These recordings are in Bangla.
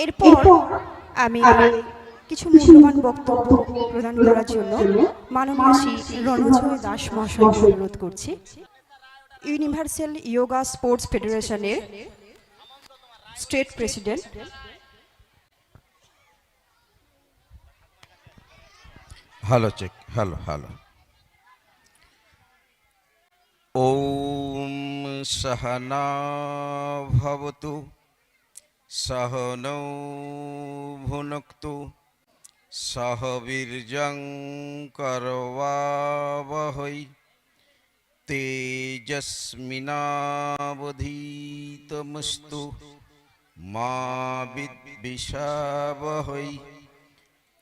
এরপর আমি কিছু মূল্যবান বক্তব্য প্রদান করার জন্য মাননীয় শ্রী রণজয় দাস মহাশয়কে অনুরোধ করছি। ইউনিভার্সাল যোগা স্পোর্টস ফেডারেশনের state president. Hello check, hello. ওম সহনা ভবতু সহনৌ ভুনক্তু সহ বীর্যং করবাবহৈ তেজস্বিনাবধীতমস্তু মা বিদ্বিষাবহৈ।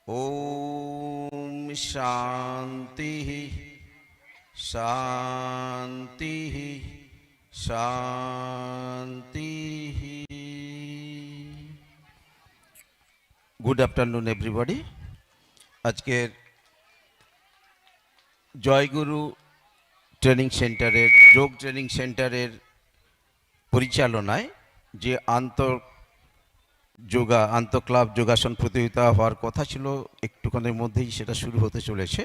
ওম শান্তি শান্তি শান্তি। Good afternoon everybody. আজকের জয়গুরু ট্রেনিং সেন্টারের যোগ ট্রেনিং সেন্টারের পরিচালনায় যে আন্তঃ ক্লাব যোগাসন প্রতিযোগিতা হওয়ার কথা ছিল, একটুখানির মধ্যেই সেটা শুরু হতে চলেছে।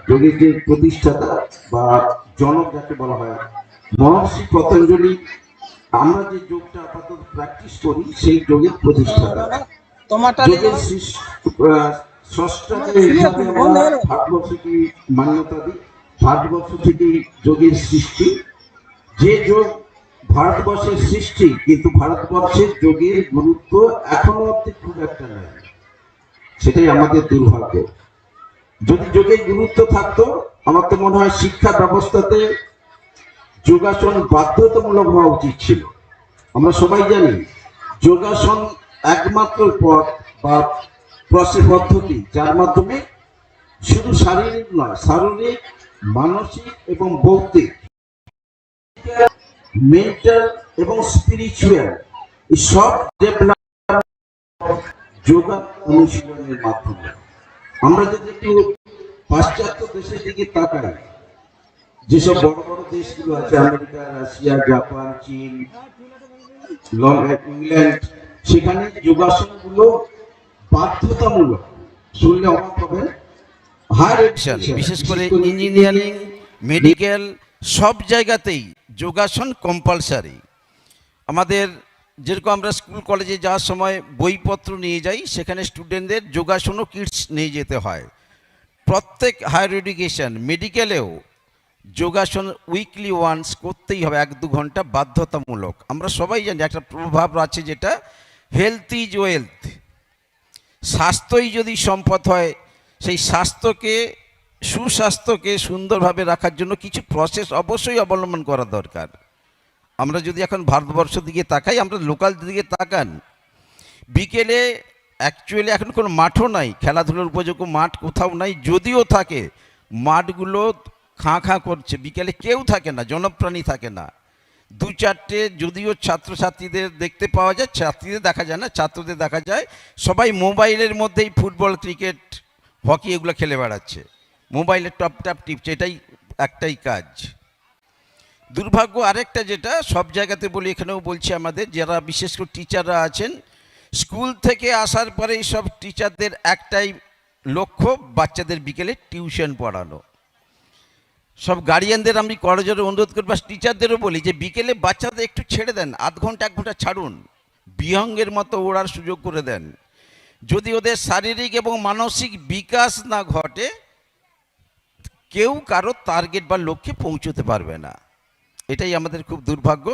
যোগের যে প্রতিষ্ঠাতা বা জনক যাকে বলা হয় মহর্ষি পতঞ্জলি, আমরা যে যোগটা আপাতত প্র্যাকটিস করি সেই যোগের প্রতিষ্ঠাতা। যোগের স্রষ্টা হিসাবে আমরা ভারতবর্ষকে মান্যতা দিই। ভারতবর্ষ থেকে যোগের সৃষ্টি, যে যোগ ভারতবর্ষের সৃষ্টি, কিন্তু ভারতবর্ষের যোগের গুরুত্ব এখনো অব্দি খুব একটা নেই। সেটাই আমাদের দুর্ভাগ্য। যদি যোগের গুরুত্ব থাকতো, আমার তো মনে হয় শিক্ষা ব্যবস্থাতে যোগাসন বাধ্যতামূলক হওয়া উচিত ছিল। আমরা সবাই জানি যোগাসন একমাত্র পথ বা পদ্ধতি যার মাধ্যমে শুধু শারীরিক নয়, শারীরিক, মানসিক এবং বৌদ্ধিক, মেন্টাল এবং স্পিরিচুয়াল এই সব ডেভেলপমেন্ট যোগা অনুশীলনের মাধ্যমে। আমরা যদি একটু পাশ্চাত্য দেশের দিকে তাকাই, যেসব বড় বড় দেশগুলো আছে, আমেরিকা, রাশিয়া, জাপান, চীন, ইংল্যান্ড, সেখানে যোগাসন গুলো বাধ্যতামূলক। শুনলে অবাক হবেন। বিশেষ করে ইঞ্জিনিয়ারিং, মেডিকেল সব জায়গাতেই যোগাসন কম্পালসারি। আমাদের যেরকম আমরা স্কুল কলেজে যাওয়ার সময় বইপত্র নিয়ে যাই, সেখানে স্টুডেন্টদের যোগাসনও কিটস নিয়ে যেতে হয়। প্রত্যেক হায়ার এডুকেশন, মেডিকেলেও যোগাসন উইকলি ওয়ান্স করতেই হবে, 1-2 ঘন্টা বাধ্যতামূলক। আমরা সবাই জানি একটা প্রভাব আছে যেটা হেলথ ইজ ওয়েলথ। স্বাস্থ্যই যদি সম্পদ হয়, সেই সুস্বাস্থ্যকে সুন্দরভাবে রাখার জন্য কিছু প্রসেস অবশ্যই অবলম্বন করা দরকার। আমরা যদি এখন ভারতবর্ষ দিকে তাকাই, আমরা লোকাল দিকে তাকান, বিকেলে অ্যাকচুয়ালি এখন কোনো মাঠও নাই, খেলাধুলার উপযোগ্য মাঠ কোথাও নাই। যদিও থাকে, মাঠগুলো খাঁ খাঁ করছে, বিকেলে কেউ থাকে না, জনপ্রাণী থাকে না। দু চারটে যদিও ছাত্রছাত্রীদের দেখতে পাওয়া যায়, ছাত্রীদের দেখা যায় না, ছাত্রদের দেখা যায়, সবাই মোবাইলের মধ্যেই ফুটবল, ক্রিকেট, হকি এগুলো খেলে বেড়াচ্ছে, মোবাইলে টপ টপ টিপছে, এটাই একটাই কাজ। দুর্ভাগ্য আরেকটা, যেটা সব জায়গাতে বলি, এখানেও বলছি, আমাদের যারা বিশেষ করে টিচাররা আছেন, স্কুল থেকে আসার পরে সব টিচারদের একটাই লক্ষ্য, বাচ্চাদের বিকেলে টিউশন পড়ানো। সব গার্ডিয়ানদের আমি করজোরে অনুরোধ করি, বা টিচারদেরও বলি যে বিকেলে বাচ্চাদের একটু ছেড়ে দেন, আধ ঘন্টা 1 ঘন্টা ছাড়ুন, বিহঙ্গের মতো ওড়ার সুযোগ করে দেন। যদি ওদের শারীরিক এবং মানসিক বিকাশ না ঘটে, কেউ কারো টার্গেট বা লক্ষ্যে পৌঁছতে পারবে না। এটাই আমাদের খুব দুর্ভাগ্য।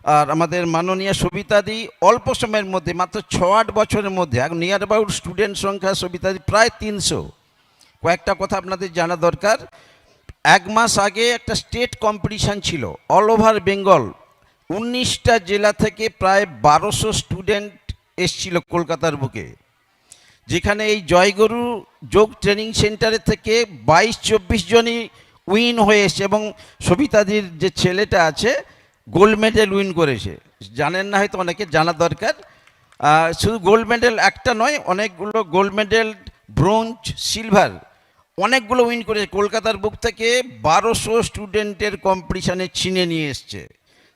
আর আমাদের মাননীয় সবিতাদি অল্প সময়ের মধ্যে, মাত্র 6-8 বছরের মধ্যে, এখন নিয়ার অ্যাবাউট স্টুডেন্ট সংখ্যা সবিতাদি প্রায় 300। কয়েকটা কথা আপনাদের জানা দরকার। 1 মাস আগে একটা স্টেট কম্পিটিশান ছিল, অল ওভার বেঙ্গল, 19টা জেলা থেকে প্রায় 1200 স্টুডেন্ট এসছিল কলকাতার বুকে, যেখানে এই জয়গুরু যোগ ট্রেনিং সেন্টারের থেকে 22-24 জনই উইন হয়ে এসছে, এবং সবিতাদির যে ছেলেটা আছে গোল্ড মেডেল উইন করেছে। জানেন না হয়তো, অনেকে জানা দরকার। শুধু গোল্ড মেডেল একটা নয়, অনেকগুলো গোল্ড মেডেল, ব্রোঞ্জ, সিলভার অনেকগুলো উইন করেছে। কলকাতার বুক থেকে 1200 স্টুডেন্টের কম্পিটিশানে ছিনে নিয়ে এসছে।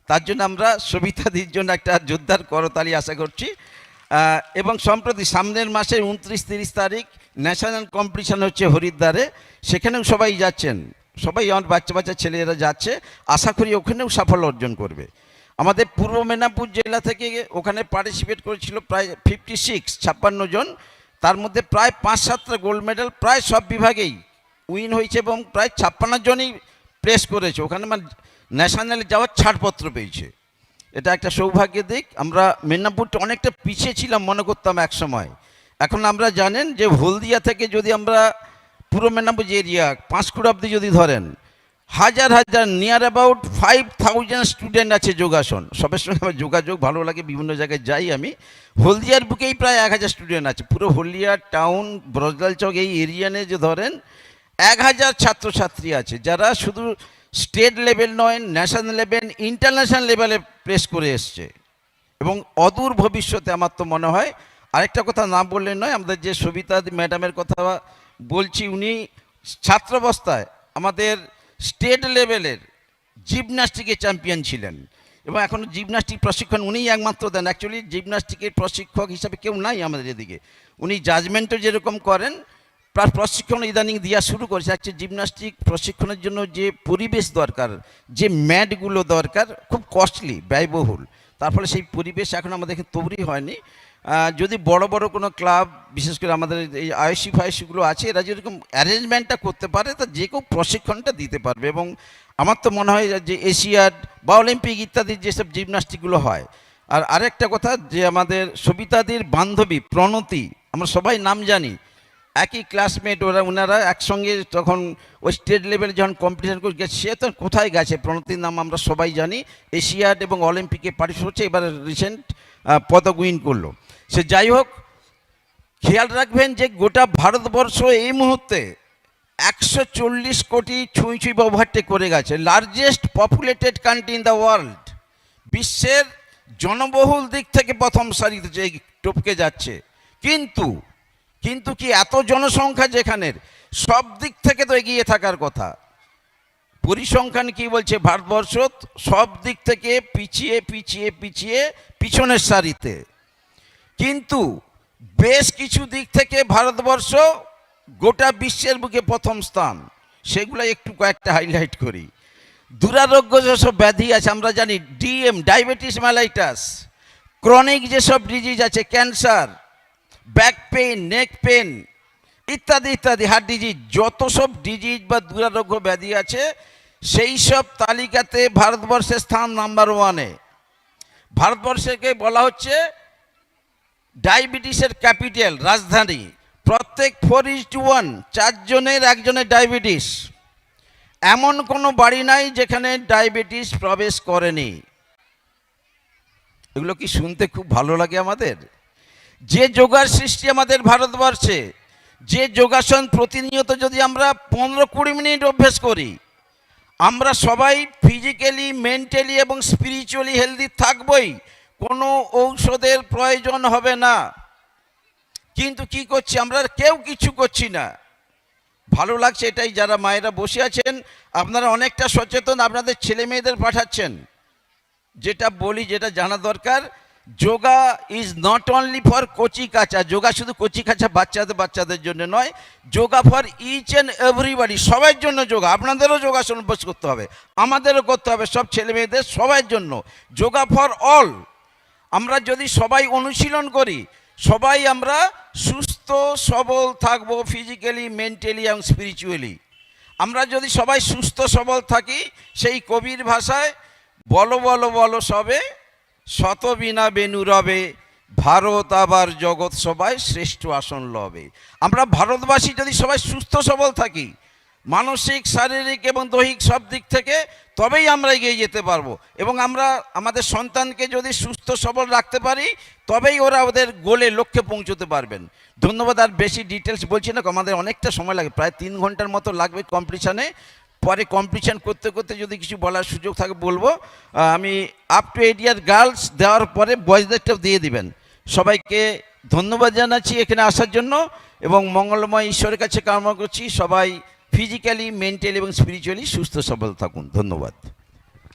তার জন্য আমরা সবিতাদির জন্য একটা জোরদার করতালি আশা করছি। এবং সম্প্রতি সামনের মাসের 29-30 তারিখ ন্যাশনাল কম্পিটিশান হচ্ছে হরিদ্বারে, সেখানেও সবাই যাচ্ছেন, সবাই আমার বাচ্চা বাচ্চা ছেলেরা যাচ্ছে, আশা করি ওখানেও সাফল্য অর্জন করবে। আমাদের পূর্ব মেদিনীপুর জেলা থেকে ওখানে পার্টিসিপেট করেছিল প্রায় 56 জন, তার মধ্যে প্রায় 5-7টা গোল্ড মেডেল, প্রায় সব বিভাগেই উইন হয়েছে, এবং প্রায় 56 জনই প্লেস করেছে ওখানে, মানে ন্যাশনালে যাওয়ার ছাড়পত্র পেয়েছে। এটা একটা সৌভাগ্যের দিক। আমরা মেদিনীপুরটা অনেকটা পিছিয়ে ছিলাম মনে করতাম এক সময়, এখন আমরা জানেন যে হলদিয়া থেকে যদি আমরা পুরো মেদিনীপুর যে এরিয়া, পাঁশকুড়া অব্দি যদি ধরেন, হাজার হাজার, নিয়ার অ্যাবাউট 5000 স্টুডেন্ট আছে যোগাসন। সবের সঙ্গে আমার যোগাযোগ ভালো লাগে, বিভিন্ন জায়গায় যাই আমি। হলদিয়ার বুকেই প্রায় 1000 স্টুডেন্ট আছে, পুরো হলদিয়া টাউন, ব্রজলাল চক এই এরিয়ানে যে ধরেন 1000 ছাত্রছাত্রী আছে, যারা শুধু স্টেট লেভেল নয়, ন্যাশনাল লেভেল, ইন্টারন্যাশনাল লেভেলে প্লেস করে এসছে। এবং অদূর ভবিষ্যতে আমার তো মনে হয়, আরেকটা কথা না বললে নয়, আমাদের যে সবিতা ম্যাডামের কথা বলছি, উনি ছাত্রাবস্থায় আমাদের স্টেট লেভেলের জিমন্যাস্টিকের চ্যাম্পিয়ন ছিলেন, এবং এখন জিমন্যাস্টিক প্রশিক্ষণ উনিই একমাত্র দেন। অ্যাকচুয়ালি জিমন্যাস্টিকের প্রশিক্ষক হিসাবে কেউ নাই আমাদের এদিকে, উনি জাজমেন্টও যেরকম করেন, প্লাস প্রশিক্ষণ ইদানিং দেওয়া শুরু করেছে। অ্যাকচুয়ালি জিমন্যাস্টিক প্রশিক্ষণের জন্য যে পরিবেশ দরকার, যে ম্যাটগুলো দরকার, খুব কস্টলি, ব্যয়বহুল, তার ফলে সেই পরিবেশ এখন আমাদের এখানে তৈরি হয়নি। যদি বড় বড় কোনো ক্লাব, বিশেষ করে আমাদের এই আইসি ফাইসিগুলো আছে, এরা যেরকম অ্যারেঞ্জমেন্টটা করতে পারে, তা যে কেউ প্রশিক্ষণটা দিতে পারবে। এবং আমার তো মনে হয় যে এশিয়াড বা অলিম্পিক ইত্যাদি যেসব জিমন্যাস্টিকগুলো হয়। আর আরেকটা কথা, যে আমাদের সবিতাদির বান্ধবী প্রণতি, আমরা সবাই নাম জানি, একই ক্লাসমেট, ওনারা একসঙ্গে তখন ওই স্টেট লেভেলে যখন কম্পিটিশন করে গেছে, সে তো কোথায় গেছে, প্রণতির নাম আমরা সবাই জানি, এশিয়াড এবং অলিম্পিকে পার্টিসিপেট হচ্ছে, এবার রিসেন্ট পদক উইন করলো। সে যাই হোক, খেয়াল রাখবেন যে গোটা ভারতবর্ষ এই মুহূর্তে 140 কোটি ছুঁই ওভারটেক করে গেছে, largest populated country in the world, বিশ্বের জনবহুল দিক থেকে প্রথম সারিতে যে টপকে যাচ্ছে। কিন্তু কি এত জনসংখ্যা, যেখানের সব দিক থেকে তো এগিয়ে থাকার কথা, পরিসংখ্যান কি বলছে, ভারতবর্ষ সব দিক থেকে পিছিয়ে পিছিয়ে পিছিয়ে পিছনের সারিতে। কিন্তু বেশ কিছু দিক থেকে ভারতবর্ষ গোটা বিশ্বের বুকে প্রথম স্থান। সেগুলো একটু কয়েকটা হাইলাইট করি। দুরারোগ্য যেসব ব্যাধি আছে আমরা জানি, ডিএম, ডায়াবেটিস মেলাইটাস, ক্রনিক যেসব ডিজিজ আছে, ক্যান্সার, ব্যাক পেইন, নেক পেন ইত্যাদি ইত্যাদি, হার্ট ডিজিজ, যত সব ডিজিজ বা দুরারোগ্য ব্যাধি আছে, সেই সব তালিকাতে ভারতবর্ষের স্থান নাম্বার 1-এ। ভারতবর্ষকে বলা হচ্ছে ডায়াবেটিসের ক্যাপিটাল, রাজধানী। প্রত্যেক 4:1, 4 জনের 1 জনের ডায়াবেটিস। এমন কোনো বাড়ি নাই যেখানে ডায়াবেটিস প্রবেশ করেনি। এগুলো কি শুনতে খুব ভালো লাগে আমাদের? যে যোগার সৃষ্টি আমাদের ভারতবর্ষে, যে যোগাসন প্রতিনিয়ত যদি আমরা 15-20 মিনিট অভ্যেস করি, আমরা সবাই ফিজিক্যালি, মেন্টালি এবং স্পিরিচুয়ালি হেলদি থাকবই, কোনো ঔষধের প্রয়োজন হবে না। কিন্তু কি করছি আমরা, কেউ কিছু করছি না। ভালো লাগছে এটাই, যারা মায়েরা বসে আছেন আপনারা অনেকটা সচেতন, আপনাদের ছেলে মেয়েদের পাঠাচ্ছেন। যেটা বলি, যেটা জানা দরকার, yoga is not only for কচি কাঁচা। যোগা শুধু কচি কাঁচা বাচ্চাদের জন্য নয়, yoga for each and everybody, সবার জন্য যোগা। আপনাদেরও যোগাসন অভ্যাস করতে হবে, আমাদেরও করতে হবে, সব ছেলে মেয়েদের সবার জন্য যোগা ফর অল। আমরা যদি সবাই অনুশীলন করি, সবাই আমরা সুস্থ সবল থাকবো, ফিজিক্যালি, মেন্টালি এবং স্পিরিচুয়ালি। আমরা যদি সবাই সুস্থ সবল থাকি, সেই কবির ভাষায় বলো বলো বলো সবে, শত বিনা বেনু রবে, ভারত আবার জগৎ সবাই শ্রেষ্ঠ আসন লবে। আমরা ভারতবাসী যদি সবাই সুস্থ সবল থাকি, মানসিক, শারীরিক এবং দৈহিক সব দিক থেকে, তবেই আমরা এগিয়ে যেতে পারবো। এবং আমরা আমাদের সন্তানকে যদি সুস্থ সবল রাখতে পারি, তবেই ওরা ওদের গোলে, লক্ষ্যে পৌঁছতে পারবেন। ধন্যবাদ। আর বেশি ডিটেলস বলছি না, আমাদের অনেকটা সময় লাগে, প্রায় 3 ঘন্টার মতো লাগবে কম্পিটিশানে। পরে কম্পিটিশান করতে করতে যদি কিছু বলার সুযোগ থাকে বলবো। আমি আপ টু 8 ইয়ার গার্লস দেওয়ার পরে বয়েজদেরটাও দিয়ে দিবেন। সবাইকে ধন্যবাদ জানাচ্ছি এখানে আসার জন্য, এবং মঙ্গলময় ঈশ্বরের কাছে কামনা করছি সবাই ফিজিক্যালি, মেন্টালি এবং স্পিরিচুয়ালি সুস্থ সবল থাকুন। ধন্যবাদ।